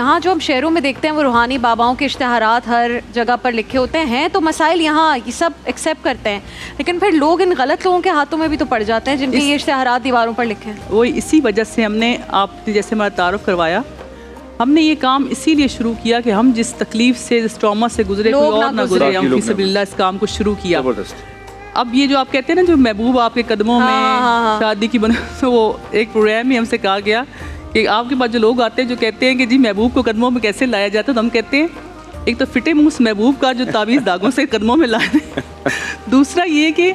یہاں جو ہم شہروں میں دیکھتے ہیں وہ روحانی باباؤں کے اشتہارات ہر جگہ پر لکھے ہوتے ہیں تو مسائل یہاں یہ سب ایکسیپٹ کرتے ہیں, لیکن پھر لوگ ان غلط لوگوں کے ہاتھوں میں بھی تو پڑ جاتے ہیں جن کے یہ اشتہارات دیواروں پر لکھے ہیں. وہ اسی وجہ سے ہم نے, آپ نے جیسے ہمارا تعارف کروایا, ہم نے یہ کام اسی لیے شروع کیا کہ ہم جس تکلیف سے, جس ٹراما سے گزرے, کوئی اور نہ گزرے, ہم فی سبیل اللہ اس کام کو شروع کیا. اب یہ جو آپ کہتے ہیں نا جو محبوب آپ کے قدموں میں شادی کی تو وہ ایک پروگرام ہی ہم سے کہا گیا کہ آپ کے پاس جو لوگ آتے ہیں جو کہتے ہیں کہ جی محبوب کو قدموں میں کیسے لایا جاتا ہے, تو ہم کہتے ہیں ایک تو فٹے منہ اس محبوب کا جو تعویذ داغوں سے قدموں میں لائے, دوسرا یہ کہ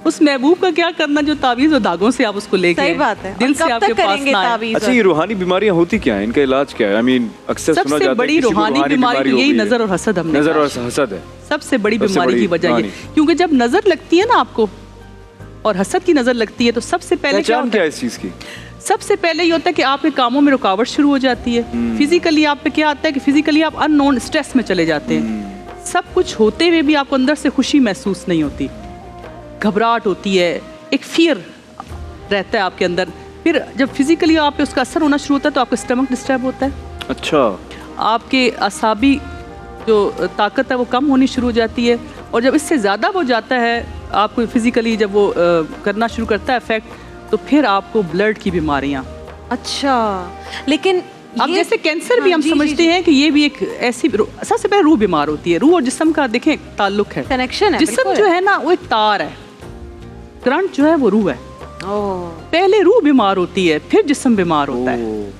اس محبوب کا کیا کرنا جو تعویذ اور داغوں سے آپ اس کو لے کے, صحیح بات ہے, دل سے آپ کے پاس نہ آئے. اچھا یہ روحانی بیماریاں ہوتی کیا ہیں, ان کا علاج کیا ہے؟ I mean اکثر سنا جاتا ہے سب سے بڑی روحانی بیماری یہی نظر اور حسد, ہم نے نظر اور حسد ہے سب سے بڑی بیماری کی وجہ یہ, کیونکہ جب نظر لگتی ہے نا آپ کو اور حسد کی نظر لگتی ہے تو سب سے پہلے کیا ہے اس چیز کی؟ سب سے پہلے یہ ہوتا ہے کہ آپ کے کاموں میں رکاوٹ شروع ہو جاتی ہے. فزیکلی آپ پہ کیا آتا ہے کہ فزیکلی آپ ان نون اسٹریس میں چلے جاتے ہیں, سب کچھ ہوتے ہوئے بھی آپ کو اندر سے خوشی محسوس نہیں ہوتی, گھبراہٹ ہوتی ہے, ایک فیئر رہتا ہے آپ کے اندر. پھر جب فزیکلی آپ پہ اس کا اثر ہونا شروع ہوتا ہے تو آپ کا اسٹمک ڈسٹرب ہوتا ہے. اچھا, آپ کے اعصابی جو طاقت ہے وہ کم ہونی شروع ہو جاتی ہے, اور جب اس سے زیادہ ہو جاتا ہے آپ کو فزیکلی جب وہ کرنا شروع کرتا ہے افیکٹ, تو پھر آپ کو بلڈ کی بیماریاں. اچھا, لیکن اب جیسے کینسر بھی ہم سمجھتے ہیں کہ یہ بھی ایک ایسی, سب سے پہلے روح بیمار ہوتی ہے. روح اور جسم کا دیکھیں تعلق ہے, کنیکشن ہے. جسم جو ہے نا وہ ایک تار ہے, کرنٹ جو ہے وہ روح ہے. پہلے روح بیمار ہوتی ہے پھر جسم بیمار ہوتا ہے.